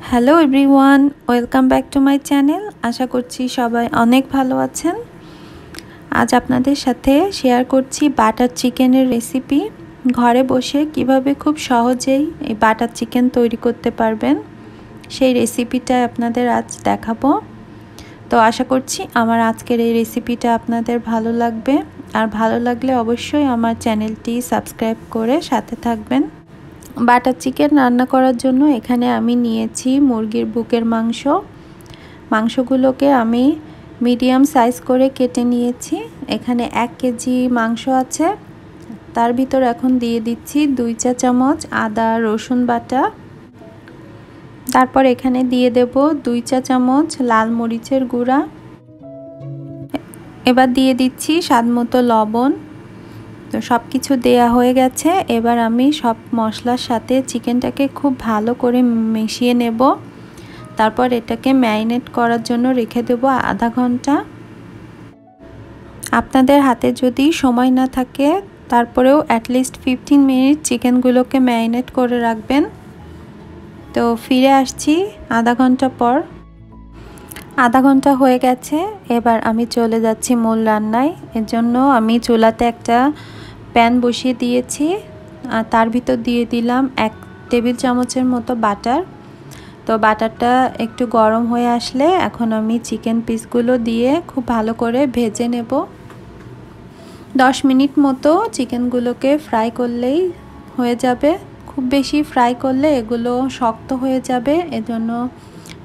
Hello everyone, welcome back to my channel. আশা করছি সবাই অনেক ভালো আছেন। আজ আপনাদের সাথে শেয়ার করছি বাটার চিকেনের রেসিপি। ঘরে বসে কিভাবে খুব সহজেই এই বাটার চিকেন তৈরি করতে পারবেন, সেই রেসিপিটা আপনাদের আজ দেখাবো। তো আশা করছি আমার আজকের এই রেসিপিটা আপনাদের ভালো লাগবে, আর ভালো লাগলে অবশ্যই আমার চ্যানেলটি সাবস্ক্রাইব করে সাথে থাকবেন। বাটার চিকেন রান্না করার জন্য এখানে আমি নিয়েছি মুরগির বুকের মাংসগুলোকে আমি মিডিয়াম সাইজ করে কেটে নিয়েছি। এখানে 1 কেজি মাংস আছে। তার ভিতর এখন দিয়ে দিচ্ছি 2 চা চামচ আদা রসুন বাটা। তারপর এখানে দিয়ে দেব 2 চা চামচ লাল মরিচের গুঁড়া। এবার দিয়ে দিচ্ছি স্বাদমতো লবণ। তো সব কিছু দেয়া হয়ে গেছে। এবার আমি সব মশলার সাথে চিকেনটাকে খুব ভালো করে মিশিয়ে নেব। তারপর এটাকে ম্যারিনেট করার জন্য রেখে দেব আধা ঘন্টা। আপনাদের হাতে যদি সময় না থাকে তারপরেও অ্যাটলিস্ট 15 মিনিট চিকেনগুলোকে ম্যারিনেট করে রাখবেন। তো ফিরে আসছি আধা ঘন্টা পর। আধা ঘন্টা হয়ে গেছে। এবার আমি চলে যাচ্ছি মূল রান্নায়। এর জন্য আমি চুলাতে একটা প্যান বসিয়ে দিয়েছি, আর তার ভিতর দিয়ে দিলাম 1 টেবিল চামচের মতো বাটার। তো বাটারটা একটু গরম হয়ে আসলে এখন আমি চিকেন পিসগুলো দিয়ে খুব ভালো করে ভেজে নেব। 10 মিনিট মতো চিকেনগুলোকে ফ্রাই করলেই হয়ে যাবে। খুব বেশি ফ্রাই করলে এগুলো শক্ত হয়ে যাবে, এজন্য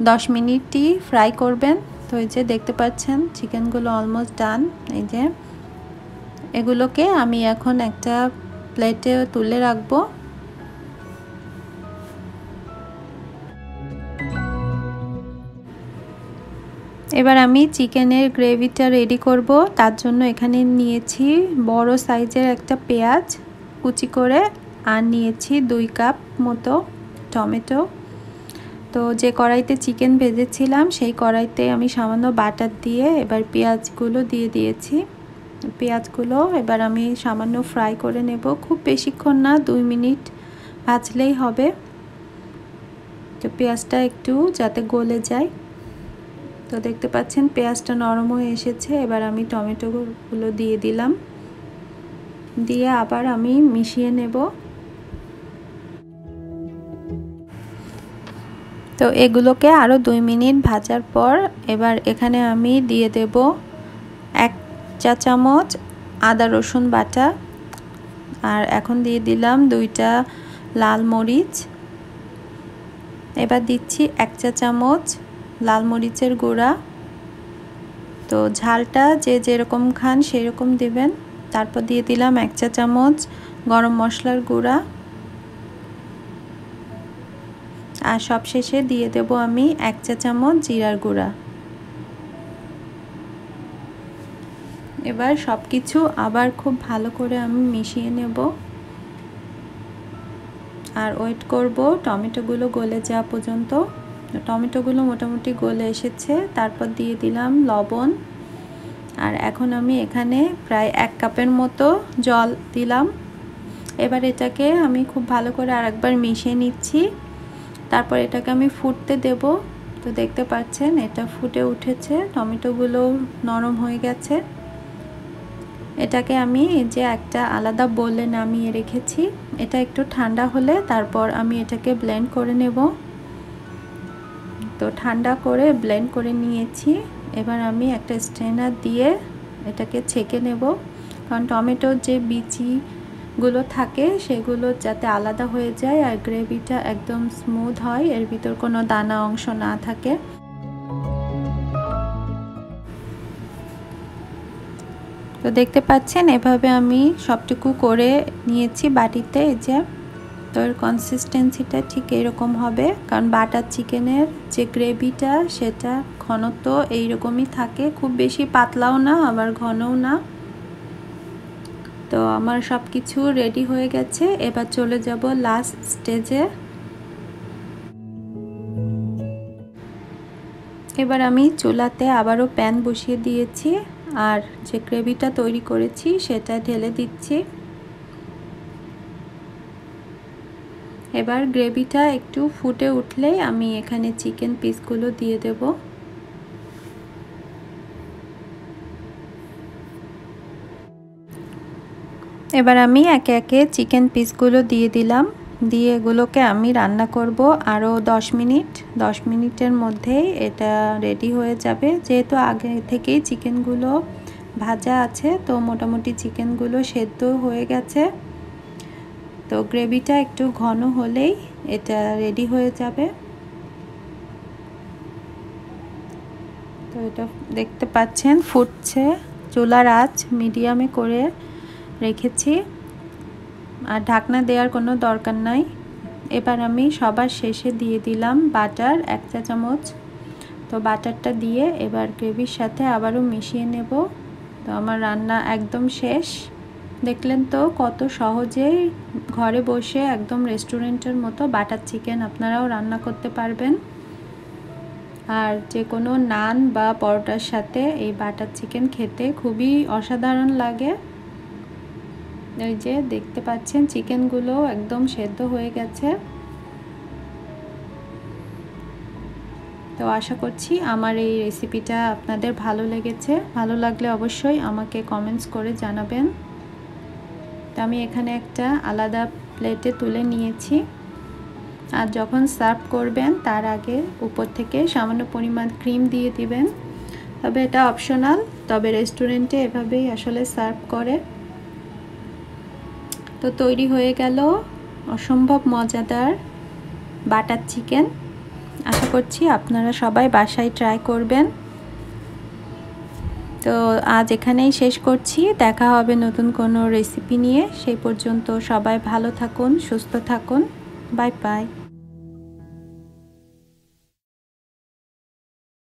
10 মিনিটই ফ্রাই করবেন। তো এই যে দেখতে পাচ্ছেন চিকেনগুলো অলমোস্ট ডান। এই যে এগুলোকে আমি এখন একটা প্লেটে তুলে রাখবো। এবার আমি চিকেনের গ্রেভিটা রেডি করব। তার জন্য এখানে নিয়েছি বড় সাইজের একটা পেঁয়াজ কুচি করে, আর নিয়েছি 2 কাপ মতো টমেটো। তো যে কড়াইতে চিকেন ভেজেছিলাম সেই কড়াইতে আমি সামান্য বাটার দিয়ে এবার পেঁয়াজগুলো দিয়ে দিয়েছি। পেঁয়াজগুলো এবার আমি সামান্য ফ্রাই করে নেব, খুব বেশিক্ষণ না, 2 মিনিট ভাজলেই হবে। তো পেঁয়াজটা একটু যাতে গলে যায়। তো দেখতে পাচ্ছেন পেঁয়াজটা নরম হয়ে এসেছে। এবার আমি টমেটোগুলো দিয়ে দিলাম, দিয়ে আবার আমি মিশিয়ে নেব। তো এগুলোকে আরও 2 মিনিট ভাজার পর এবার এখানে আমি দিয়ে দেব 1 চা চামচ আদা রসুন বাটা, আর এখন দিয়ে দিলাম 2টা লাল মরিচ। এবার দিচ্ছি 1 চা চামচ লাল মরিচের গুঁড়া। তো ঝালটা যে যেরকম খান সেই রকম দিবেন। তারপর দিয়ে দিলাম 1 চা চামচ গরম মশলার গুঁড়া, আর সবশেষে দিয়ে দেব আমি 1 চা চামচ জিরার গুঁড়া। এবার সব কিছু আবার খুব ভালো করে আমি মিশিয়ে নেব, আর ওয়েট করব টমেটোগুলো গলে যাওয়া পর্যন্ত। টমেটোগুলো মোটামুটি গলে এসেছে। তারপর দিয়ে দিলাম লবণ, আর এখন আমি এখানে প্রায় 1 কাপের মতো জল দিলাম। এবার এটাকে আমি খুব ভালো করে আরেকবার মিশিয়ে নিচ্ছি। তারপর এটাকে আমি ফুটতে দেব। তো দেখতে পাচ্ছেন এটা ফুটে উঠেছে, টমেটোগুলো নরম হয়ে গেছে। এটাকে আমি যে একটা আলাদা বোলে নামিয়ে রেখেছি। এটা একটু ঠান্ডা হলে তারপর আমি এটাকে ব্লেন্ড করে নেব। তো ঠান্ডা করে ব্লেন্ড করে নিয়েছি। এবার আমি একটা স্ট্রেনার দিয়ে এটাকে ছেঁকে নেব, কারণ টমেটোর যে বিচিগুলো থাকে সেগুলো যাতে আলাদা হয়ে যায় আর গ্রেভিটা একদম স্মুথ হয়, এর ভিতর কোনো দানা অংশ না থাকে। তো দেখতে পাচ্ছেন এভাবে আমি সবটুকু করে নিয়েছি বাটিতে। এই যে তো এর কনসিস্টেন্সিটা ঠিক এরকম হবে, কারণ বাটার চিকেনের যে গ্রেভিটা সেটা ঘনত্ব এইরকমই থাকে, খুব বেশি পাতলাও না আবার ঘনও না। তো আমার সব কিছু রেডি হয়ে গেছে। এবার চলে যাব লাস্ট স্টেজে। এবার আমি চুলাতে আবারও প্যান বসিয়ে দিয়েছি, আর যে গ্রেভিটা তৈরি করেছি সেটা ঢেলে দিচ্ছি। এবার গ্রেভিটা একটু ফুটে উঠলেই আমি এখানে চিকেন পিসগুলো দিয়ে দেব। এবার আমি একে একে চিকেন পিসগুলো দিয়ে দিলাম, দিয়ে এগুলোকে আমি রান্না করব আরও 10 মিনিট। 10 মিনিটের মধ্যেই এটা রেডি হয়ে যাবে, যেহেতু আগে থেকেই চিকেনগুলো ভাজা আছে, তো মোটামুটি চিকেনগুলো সেদ্ধ হয়ে গেছে। তো গ্রেভিটা একটু ঘন হলেই এটা রেডি হয়ে যাবে। তো এটা দেখতে পাচ্ছেন ফুটছে, চুলার আঁচ মিডিয়ামে করে রেখেছি, আর ঢাকনা দেওয়ার কোনো দরকার নাই। এবার আমি সবার শেষে দিয়ে দিলাম বাটার 1 চা চামচ। তো বাটারটা দিয়ে এবার গ্রেভির সাথে আবারও মিশিয়ে নেব। তো আমার রান্না একদম শেষ। দেখলেন তো কত সহজেই ঘরে বসে একদম রেস্টুরেন্টের মতো বাটার চিকেন আপনারাও রান্না করতে পারবেন। আর যে কোনো নান বা পরোটার সাথে এই বাটার চিকেন খেতে খুবই অসাধারণ লাগে। এই যে দেখতে পাচ্ছেন চিকেনগুলো একদম সেদ্ধ হয়ে গেছে। তো আশা করছি আমার এই রেসিপিটা আপনাদের ভালো লেগেছে। ভালো লাগলে অবশ্যই আমাকে কমেন্টস করে জানাবেন। তো আমি এখানে একটা আলাদা প্লেটে তুলে নিয়েছি, আর যখন সার্ভ করবেন তার আগে উপর থেকে সামান্য পরিমাণ ক্রিম দিয়ে দিবেন। তবে এটা অপশনাল, তবে রেস্টুরেন্টে এভাবেই আসলে সার্ভ করে। তো তৈরি হয়ে গেল অসম্ভব মজাদার বাটার চিকেন। আশা করছি আপনারা সবাই বাসায় ট্রাই করবেন। তো আজ এখানেই শেষ করছি, দেখা হবে নতুন কোনো রেসিপি নিয়ে। সেই পর্যন্ত সবাই ভালো থাকুন, সুস্থ থাকুন। Bye bye.